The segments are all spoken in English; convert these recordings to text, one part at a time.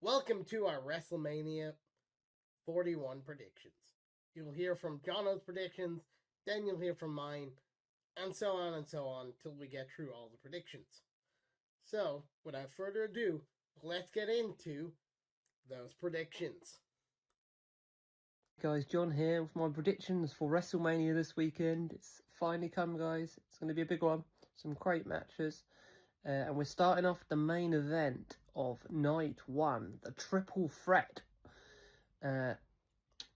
Welcome to our WrestleMania 41 predictions. You'll hear from Johnno's predictions, then you'll hear from mine, and so on till we get through all the predictions. So, without further ado, let's get into those predictions. Guys, John here with my predictions for WrestleMania this weekend. It's finally come, guys. It's going to be a big one. Some great matches. And we're starting off the main event of night one, the triple threat.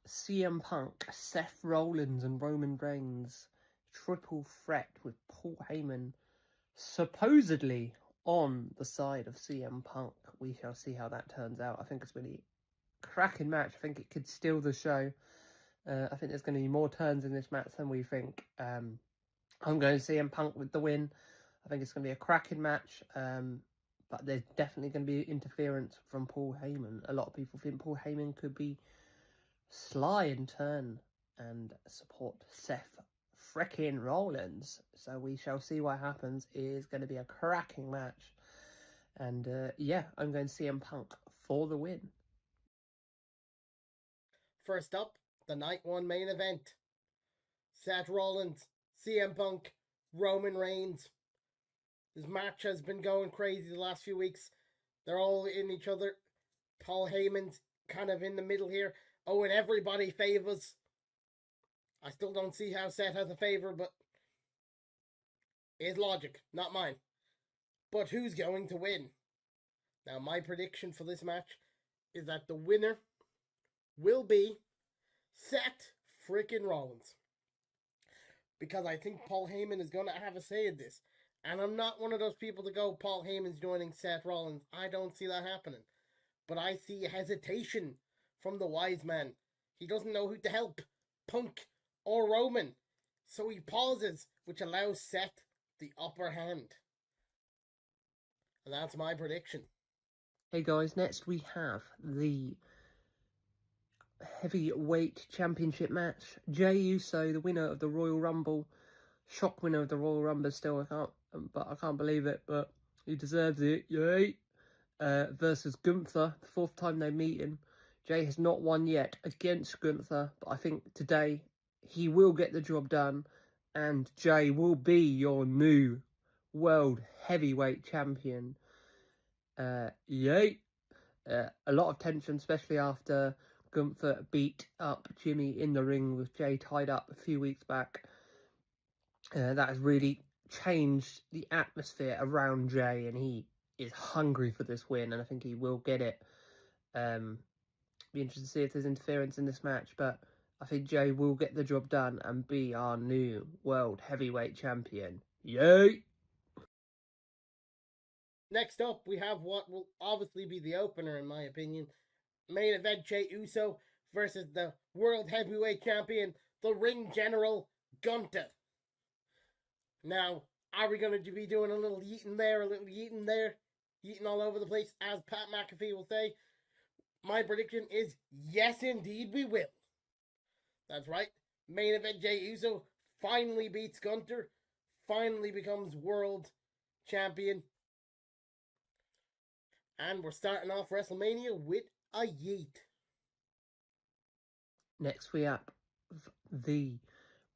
CM Punk, Seth Rollins and Roman Reigns. Triple threat with Paul Heyman supposedly on the side of CM Punk. We shall see how that turns out. I think it's really cracking match. I think it could steal the show. I think there's going to be more turns in this match than we think. I'm going to CM Punk with the win. I think it's going to be a cracking match, but there's definitely going to be interference from Paul Heyman. A lot of people think Paul Heyman could be sly in turn and support Seth frickin' Rollins. So we shall see what happens. It is going to be a cracking match. And yeah, I'm going to CM Punk for the win. First up, the night one main event. Seth Rollins, CM Punk, Roman Reigns. This match has been going crazy the last few weeks. They're all in each other. Paul Heyman's kind of in the middle here. Oh, and everybody favors. I still don't see how Seth has a favor, but it's logic, not mine. But who's going to win? Now, my prediction for this match is that the winner will be Seth freaking Rollins. Because I think Paul Heyman is going to have a say in this. And I'm not one of those people to go, Paul Heyman's joining Seth Rollins. I don't see that happening. But I see hesitation from the wise man. He doesn't know who to help, Punk or Roman. So he pauses, which allows Seth the upper hand. And that's my prediction. Hey guys, next we have the heavyweight championship match. Jey Uso, the winner of the Royal Rumble. Shock winner of the Royal Rumble still, I can't believe it, but he deserves it, yay! Versus Gunther, the fourth time they're meeting. Jey has not won yet against Gunther, but I think today he will get the job done, and Jey will be your new World Heavyweight Champion. Yay! A lot of tension, especially after Gunther beat up Jimmy in the ring with Jey tied up a few weeks back. That has really changed the atmosphere around Jey, and he is hungry for this win, and I think he will get it. Be interested to see if there's interference in this match, but I think Jey will get the job done and be our new World Heavyweight Champion. Yay! Next up, we have what will obviously be the opener, in my opinion. Main event, Jey Uso versus the World Heavyweight Champion, the Ring General, Gunther. Now, are we going to be doing a little yeeting there, a little yeeting there, yeeting all over the place, as Pat McAfee will say? My prediction is yes, indeed, we will. That's right. Main event, Jey Uso finally beats Gunther, finally becomes world champion. And we're starting off WrestleMania with a yeet. Next we have the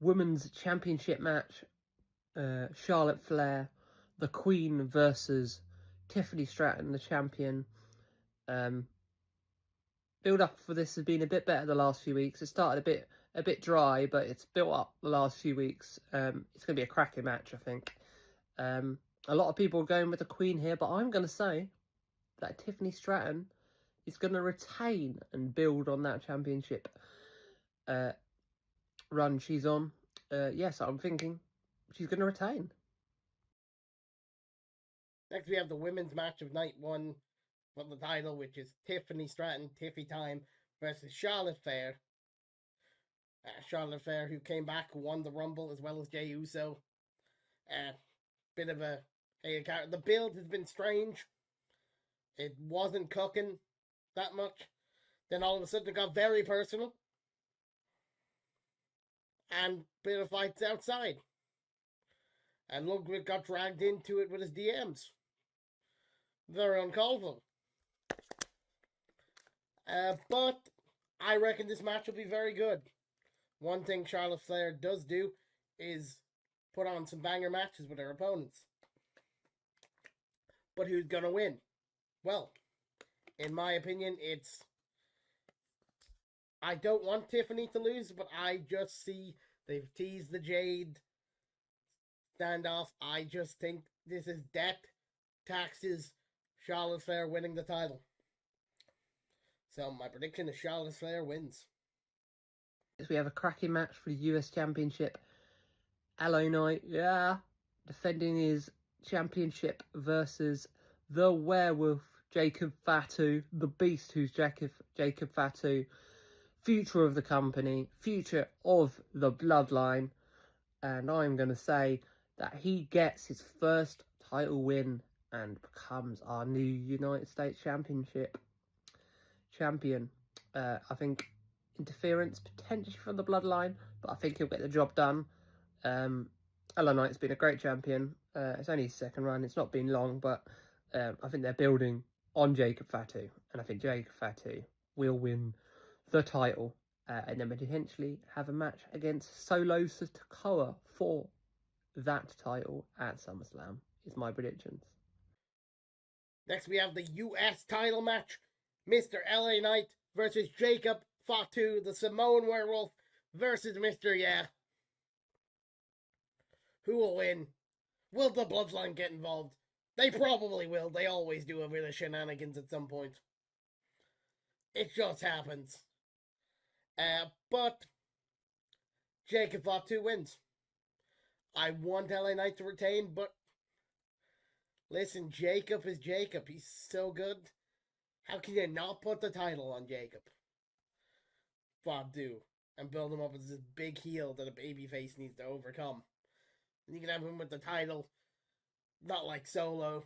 Women's Championship match. Charlotte Flair, the Queen versus Tiffany Stratton, the champion. Build up for this has been a bit better the last few weeks. It started a bit dry, but it's built up the last few weeks. It's going to be a cracking match, I think. A lot of people are going with the Queen here, but I'm going to say that Tiffany Stratton is going to retain and build on that championship run she's on. Yes, I'm thinking she's going to retain. Next, we have the women's match of night one for the title, which is Tiffany Stratton, Tiffy Time, versus Charlotte Flair. Charlotte Flair, who came back, won the Rumble, as well as Jey Uso. Bit of a... Hey, the build has been strange. It wasn't cooking that much. Then all of a sudden it got very personal. And bit of fights outside. And Ludwig got dragged into it with his DMs. Very uncalled for. But I reckon this match will be very good. One thing Charlotte Flair does do is put on some banger matches with her opponents. But who's going to win? Well, in my opinion, I don't want Tiffany to lose, but I just see they've teased the Jade standoff. I just think this is debt, taxes, Charlotte Flair winning the title. So my prediction is Charlotte Flair wins. We have a cracking match for the US Championship. LA Knight, defending his championship versus the werewolf, Jacob Fatu, the beast who's Jacob Fatu, future of the company, future of the bloodline. And I'm going to say that he gets his first title win and becomes our new United States Championship champion. I think interference potentially from the bloodline, but I think he'll get the job done. LA Knight's been a great champion. It's only his second run. It's not been long, but I think they're building on Jacob Fatu, and I think Jacob Fatu will win the title, and then potentially have a match against Solo Sikoa for that title at SummerSlam. Is my predictions. Next, we have the U.S. title match. Mr. LA Knight versus Jacob Fatu, the Samoan werewolf, versus Mr. Yeah. Who will win? Will the bloodline get involved? They probably will. They always do a bit of shenanigans at some point. It just happens. But Jacob Fatu wins. I want LA Knight to retain, but listen, Jacob is Jacob. He's so good. How can you not put the title on Jacob Fatu and build him up as this big heel that a babyface needs to overcome? And you can have him with the title, not like Solo.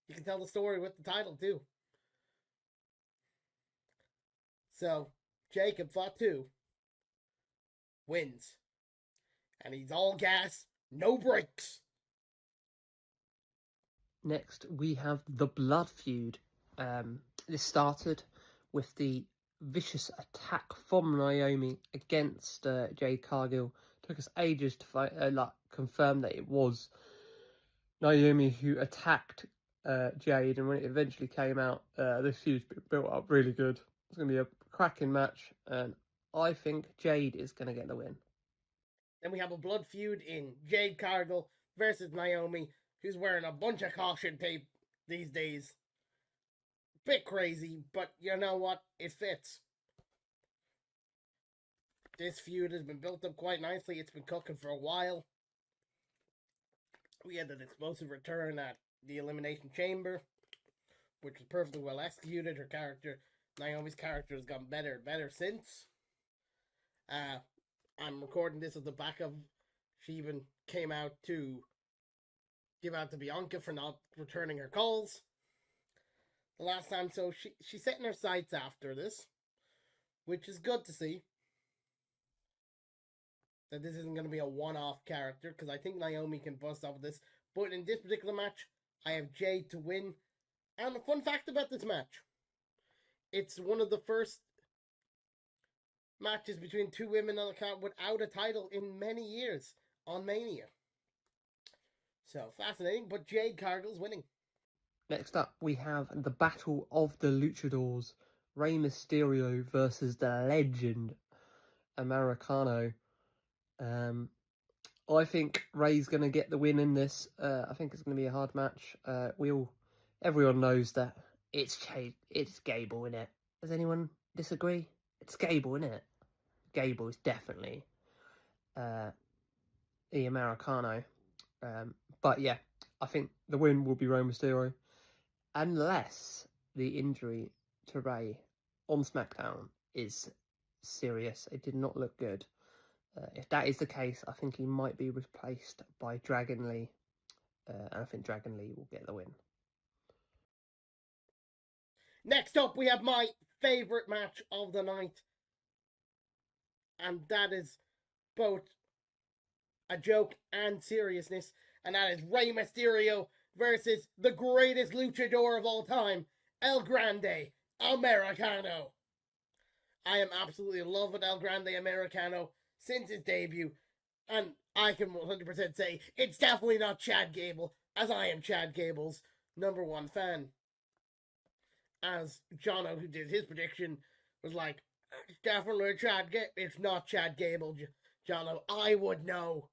You can tell the story with the title too. So, Jacob Fatu wins. And he's all gas, no brakes. Next, we have the Blood Feud. This started with the vicious attack from Naomi against Jade Cargill. It took us ages to confirm that it was Naomi who attacked Jade, and when it eventually came out, this feud's built up really good. It's going to be a cracking match, and I think Jade is going to get the win. Then we have a blood feud in Jade Cargill versus Naomi, who's wearing a bunch of caution tape these days. Bit crazy, but you know what? It fits. This feud has been built up quite nicely. It's been cooking for a while. We had an explosive return at the Elimination Chamber, which was perfectly well executed. Her character, Naomi's character, has gotten better and better since. I'm recording this at the back of... She even came out to give out to Bianca for not returning her calls the last time, so she's setting her sights after this, which is good to see. That this isn't going to be a one-off character, because I think Naomi can bust off this. But in this particular match, I have Jade to win. And a fun fact about this match, it's one of the first matches between two women on the card without a title in many years on Mania. So, fascinating, but Jade Cargill's winning. Next up, we have the Battle of the Luchadors. Rey Mysterio versus the legend, Americano. I think Rey's going to get the win in this. I think it's going to be a hard match. Everyone knows that it's Gable, innit? Does anyone disagree? It's Gable, innit? Gable is definitely the Americano. But yeah, I think the win will be Rey Mysterio. Unless the injury to Rey on SmackDown is serious. It did not look good. If that is the case, I think he might be replaced by Dragon Lee. And I think Dragon Lee will get the win. Next up, we have my favourite match of the night. And that is both a joke and seriousness. And that is Rey Mysterio versus the greatest luchador of all time, El Grande Americano. I am absolutely in love with El Grande Americano since his debut, and I can 100% say it's definitely not Chad Gable, as I am Chad Gable's #1 fan. As Jono, who did his prediction, was like, it's definitely Chad Gable. It's not Chad Gable, Jono. I would know.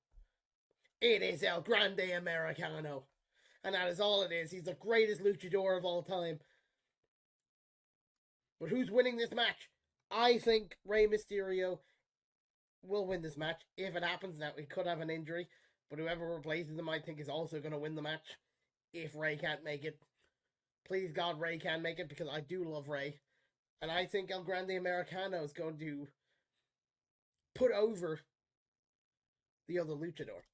It is El Grande Americano. And that is all it is. He's the greatest luchador of all time. But who's winning this match? I think Rey Mysterio will win this match if it happens. Now, he could have an injury, but whoever replaces him, I think, is also going to win the match if Rey can't make it. Please God, Rey can make it, because I do love Rey. And I think El Grande Americano is going to put over the other luchador.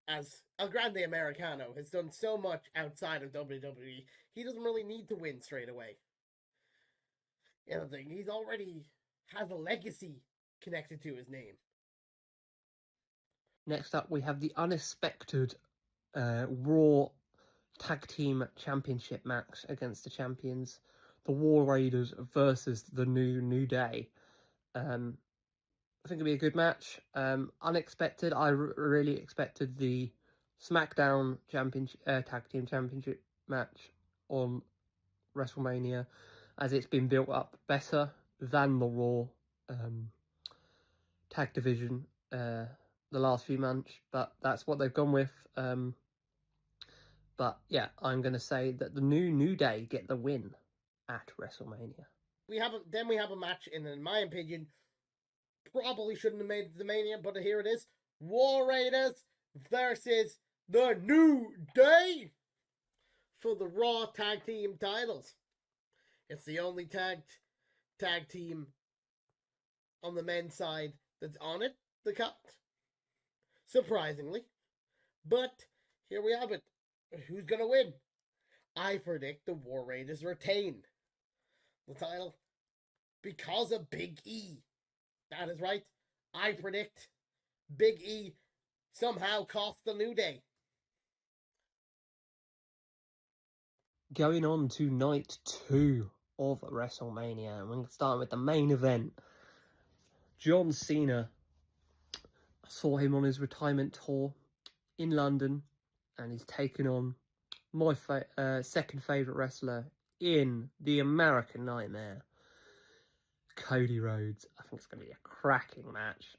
As El Grande Americano has done so much outside of WWE, he doesn't really need to win straight away. The other thing, he's already has a legacy connected to his name. Next up, we have the unexpected Raw Tag Team Championship match against the champions, the War Raiders versus the New Day. I think it'll be a good match. Unexpected. I really expected the SmackDown Tag Team Championship match on WrestleMania, as it's been built up better than the Raw tag division the last few months, but that's what they've gone with. But yeah, I'm going to say that the New Day get the win at WrestleMania. We have a match, and in my opinion, probably shouldn't have made the Mania, but here it is. War Raiders versus the New Day for the Raw Tag Team titles. It's the only tag team on the men's side that's on it, the cut. Surprisingly. But here we have it. Who's going to win? I predict the War Raiders retain the title because of Big E. That is right. I predict Big E somehow costs the New Day. Going on to night 2 of WrestleMania, and we're starting with the main event. John Cena. I saw him on his retirement tour in London, and he's taken on my second favourite wrestler in the American Nightmare, Cody Rhodes. I think it's going to be a cracking match.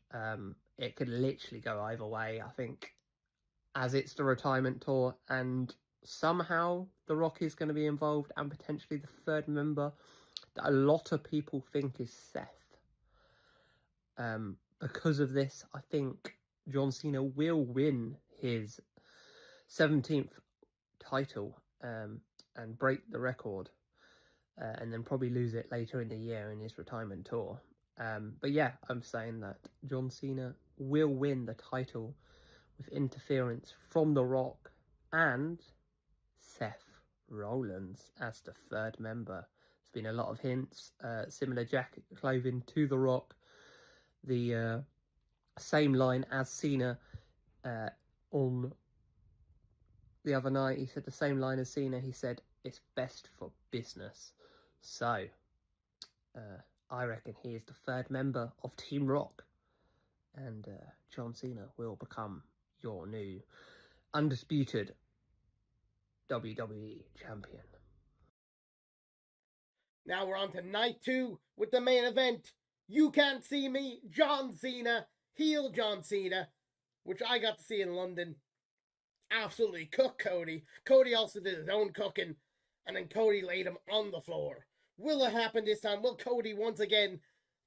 It could literally go either way, I think, as it's the retirement tour, and somehow The Rock is going to be involved, and potentially the third member that a lot of people think is Seth. Because of this, I think John Cena will win his 17th title and break the record, and then probably lose it later in the year in his retirement tour. But yeah, I'm saying that John Cena will win the title with interference from The Rock and Seth Rollins as the third member. There's been a lot of hints, similar jacket clothing to The Rock, the same line as Cena on the other night. He said the same line as Cena. He said, it's best for business. So, I reckon he is the third member of Team Rock. And John Cena will become your new undisputed WWE champion. Now we're on to night 2 with the main event. You Can't See Me, John Cena, heel John Cena, which I got to see in London. Absolutely cook Cody. Cody also did his own cooking, and then Cody laid him on the floor. Will it happen this time? Will Cody once again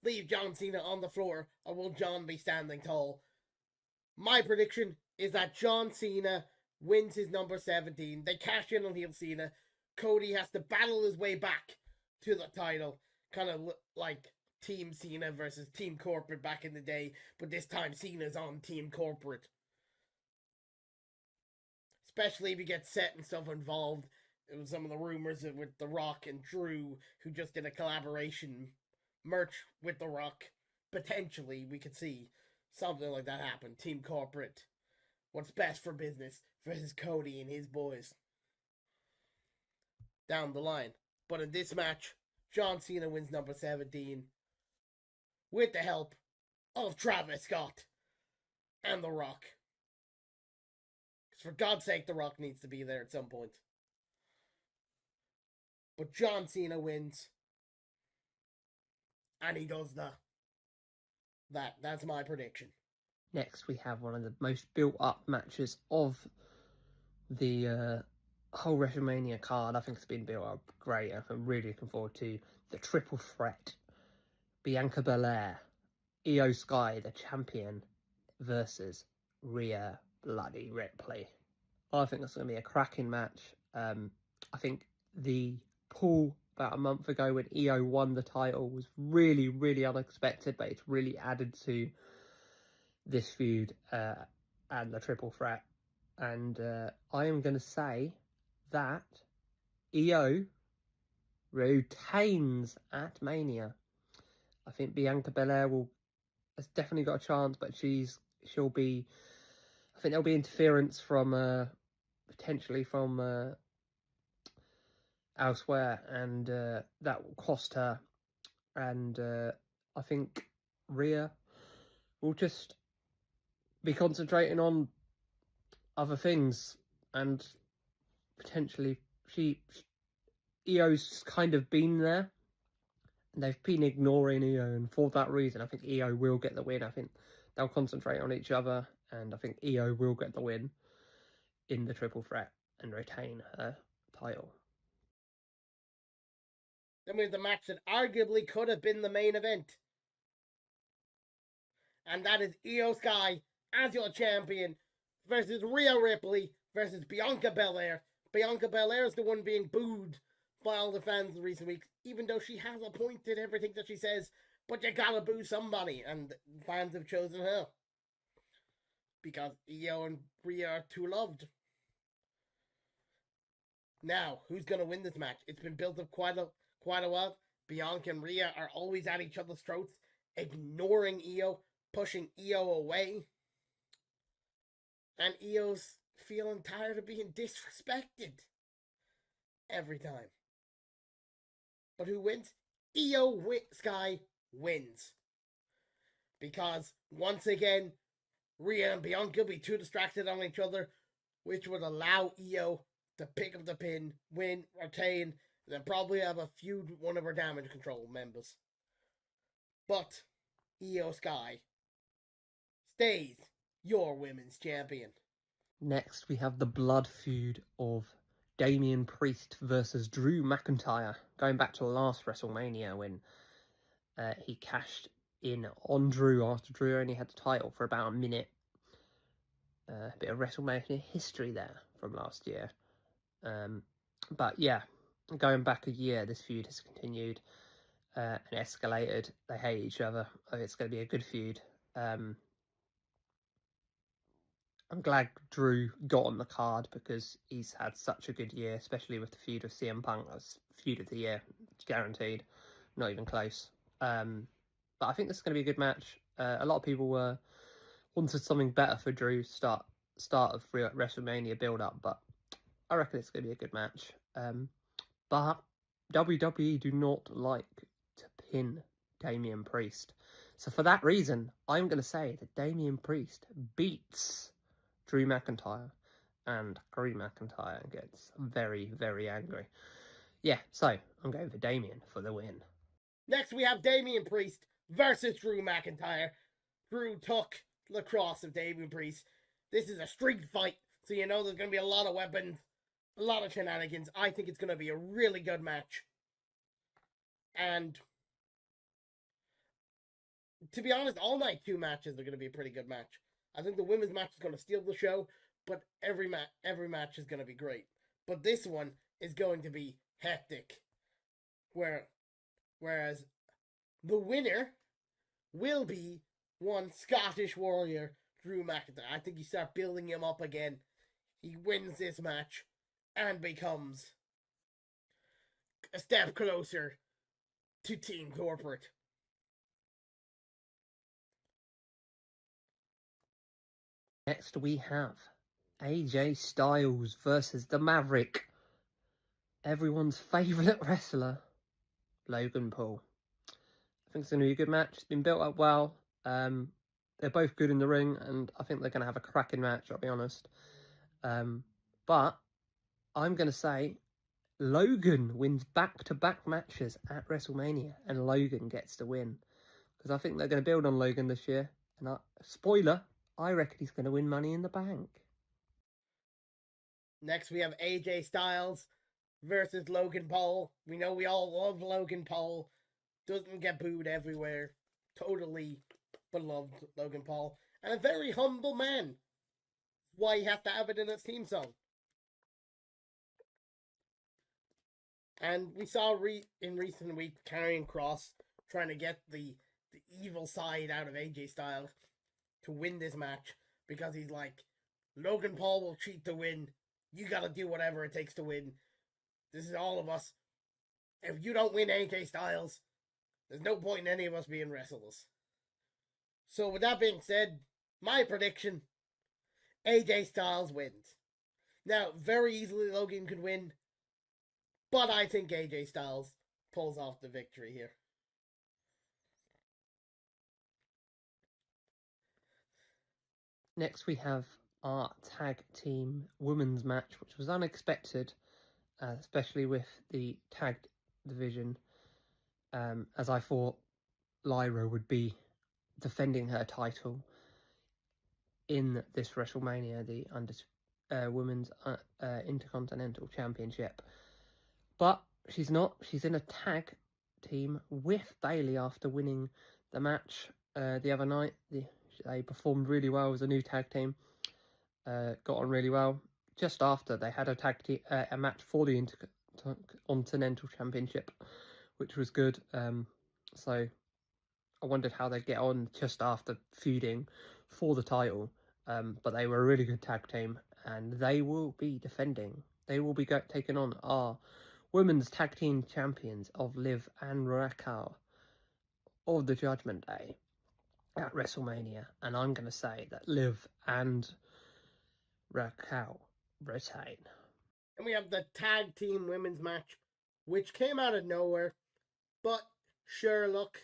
leave John Cena on the floor, or will John be standing tall? My prediction is that John Cena wins his number 17. They cash in on heel Cena. Cody has to battle his way back to the title, kind of like Team Cena versus Team Corporate back in the day, but this time Cena's on Team Corporate. Especially if you get Seth and stuff involved. It was some of the rumors with The Rock and Drew, who just did a collaboration merch with The Rock. Potentially, we could see something like that happen. Team Corporate. What's best for business versus Cody and his boys. Down the line. But in this match, John Cena wins number 17. with the help of Travis Scott and The Rock. Because for God's sake, The Rock needs to be there at some point. But John Cena wins. And he does that's my prediction. Next, we have one of the most built-up matches of the whole WrestleMania card. I think it's been built up great. I'm really looking forward to the triple threat. Bianca Belair, Io Sky, the champion, versus Rhea Bloody Ripley. I think that's going to be a cracking match. I think the pull about a month ago when Io won the title was really, really unexpected, but it's really added to this feud and the triple threat. And I am going to say that Io retains at Mania. I think Bianca Belair has definitely got a chance, but she'll be. I think there'll be interference from potentially from elsewhere, and that will cost her. And I think Rhea will just be concentrating on other things, and potentially Io's kind of been there, and they've been ignoring Io, and for that reason, I think Io will get the win. I think they'll concentrate on each other, and I think Io will get the win in the triple threat and retain her title. Then we have the match that arguably could have been the main event. And that is Io Sky as your champion versus Rhea Ripley versus Bianca Belair. Bianca Belair is the one being booed by all the fans in the recent weeks, even though she has a point in everything that she says, but you gotta boo somebody, and fans have chosen her. Because Io and Rhea are too loved. Now, who's gonna win this match? It's been built up quite a while. Bianca and Rhea are always at each other's throats, ignoring Io, pushing Io away. And Io's feeling tired of being disrespected every time. But who wins? Io Sky wins. Because, once again, Rhea and Bianca will be too distracted on each other, which would allow Io to pick up the pin, win, retain, and then probably have a feud with one of her Damage Control members. But Io Sky stays your women's champion. Next, we have the blood feud of Damian Priest versus Drew McIntyre, going back to last WrestleMania when he cashed in on Drew after Drew only had the title for about a minute. A bit of WrestleMania history there from last year. But yeah, going back a year, this feud has continued and escalated. They hate each other. It's going to be a good feud. I'm glad Drew got on the card because he's had such a good year, especially with the feud of CM Punk. That's feud of the year, it's guaranteed, not even close. But I think this is going to be a good match. A lot of people wanted something better for Drew start of WrestleMania build up, but I reckon it's going to be a good match. But WWE do not like to pin Damian Priest, so for that reason, I'm going to say that Damian Priest beats Drew McIntyre, and Drew McIntyre gets very, very angry. Yeah, so I'm going for Damian for the win. Next, we have Damian Priest versus Drew McIntyre. Drew took the cross of Damian Priest. This is a street fight, so you know there's going to be a lot of weapons, a lot of shenanigans. I think it's going to be a really good match. And to be honest, all night 2 matches are going to be a pretty good match. I think the women's match is going to steal the show, but every match is going to be great. But this one is going to be hectic. Whereas the winner will be one Scottish warrior, Drew McIntyre. I think you start building him up again. He wins this match and becomes a step closer to Team Corporate. Next we have AJ Styles versus the Maverick. Everyone's favourite wrestler, Logan Paul. I think it's going to be a good match. It's been built up well. They're both good in the ring, and I think they're going to have a cracking match, I'll be honest. But I'm going to say Logan wins back-to-back matches at WrestleMania, and Logan gets the win. Because I think they're going to build on Logan this year. And spoiler, I reckon he's going to win Money in the Bank. Next, we have AJ Styles versus Logan Paul. We know we all love Logan Paul. Doesn't get booed everywhere. Totally beloved Logan Paul. And a very humble man. Why he has to have it in his theme song. And we saw in recent weeks Karrion Kross trying to get the evil side out of AJ Styles to win this match. Because he's like, Logan Paul will cheat to win. You gotta do whatever it takes to win. This is all of us. If you don't win AJ Styles, there's no point in any of us being wrestlers. So with that being said, my prediction, AJ Styles wins. Now, very easily Logan could win, but I think AJ Styles pulls off the victory here. Next we have our tag team women's match, which was unexpected, especially with the tag division, as I thought Lyra would be defending her title in this WrestleMania, the Women's Intercontinental Championship. But she's not. She's in a tag team with Bayley after winning the match the other night. They performed really well as a new tag team. Got on really well. Just after they had a match for the Intercontinental Championship, which was good. So I wondered how they'd get on just after feuding for the title. But they were a really good tag team, and they will be defending. They will be taking on our women's tag team champions of Liv and Raquel of the Judgment Day at WrestleMania. And I'm going to say that Liv and Raquel retain. And we have the tag team women's match, which came out of nowhere. But sure, look.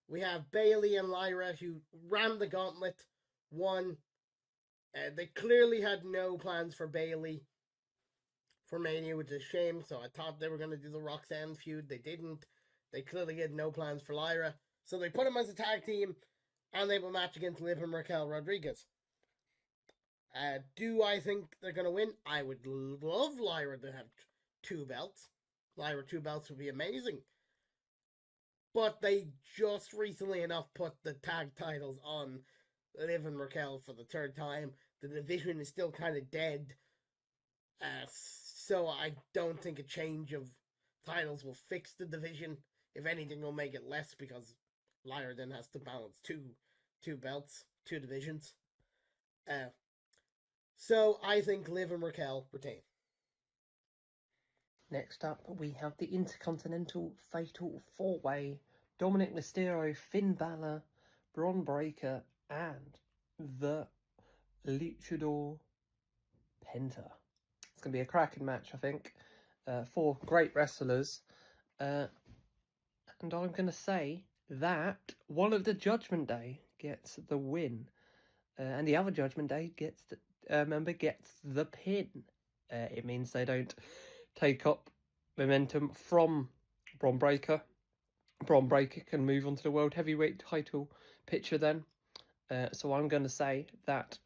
We have Bayley and Lyra who ran the gauntlet, won. They clearly had no plans for Bayley for Mania, which is a shame. So I thought they were going to do the Roxanne feud. They didn't. They clearly had no plans for Lyra. So they put them as a tag team, and they have a match against Liv and Raquel Rodriguez. Do I think they're going to win? I would love Lyra to have 2 belts. Lyra 2 belts would be amazing. But they just recently enough put the tag titles on Liv and Raquel for the 3rd time. The division is still kind of dead. So I don't think a change of titles will fix the division. If anything, will make it less because Lyra then has to balance two belts, 2 divisions. So I think Liv and Raquel retain. Next up, we have the Intercontinental Fatal 4-Way. Dominic Mysterio, Finn Balor, Bron Breakker, and the Luchador Penta. It's going to be a cracking match, I think. 4 great wrestlers. And I'm going to say that one of the Judgment Day gets the win. And the other Judgment Day gets the pin. It means they don't take up momentum from Bron Breakker. Bron Breakker can move on to the World Heavyweight title picture then. So I'm going to say that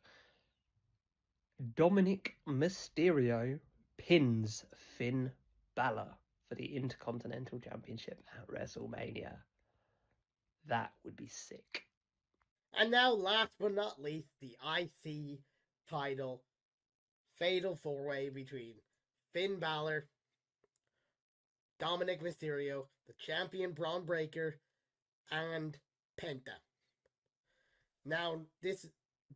Dominic Mysterio pins Finn Balor for the Intercontinental Championship at WrestleMania. That would be sick. And now, last but not least, the IC title Fatal 4-Way between Finn Balor, Dominic Mysterio, the champion Bron Breakker, and Penta. Now, this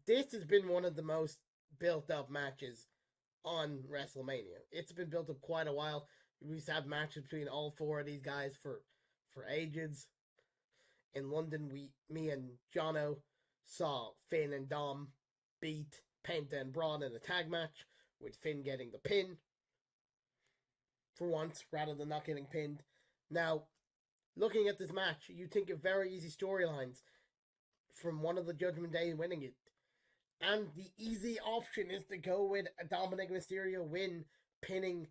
has been one of the most built-up matches on WrestleMania. It's been built up quite a while. We used to have matches between all 4 of these guys for ages. In London, me and Johnno saw Finn and Dom beat Penta and Braun in a tag match, with Finn getting the pin for once, rather than not getting pinned. Now, looking at this match, you think of very easy storylines from one of the Judgment Day winning it. And the easy option is to go with a Dominic Mysterio win, pinning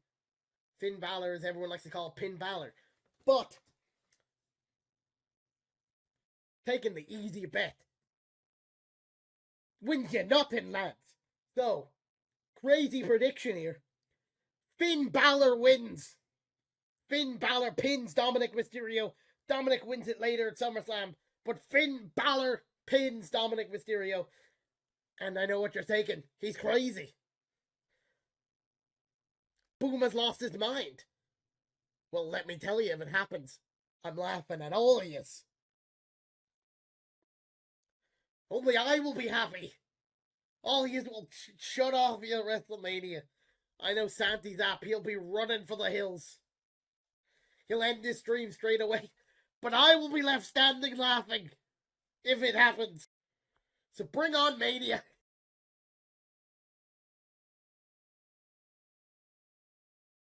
Finn Balor, as everyone likes to call Pin Balor. But taking the easy bet wins you nothing, lads. So, crazy prediction here. Finn Balor wins. Finn Balor pins Dominic Mysterio. Dominic wins it later at SummerSlam. But Finn Balor pins Dominic Mysterio. And I know what you're thinking. He's crazy. Boom has lost his mind. Well, let me tell you, if it happens, I'm laughing at all of yous. Only I will be happy. All yous will shut off your WrestleMania. I know Santi's up. He'll be running for the hills. He'll end this stream straight away. But I will be left standing laughing if it happens. So bring on Mania.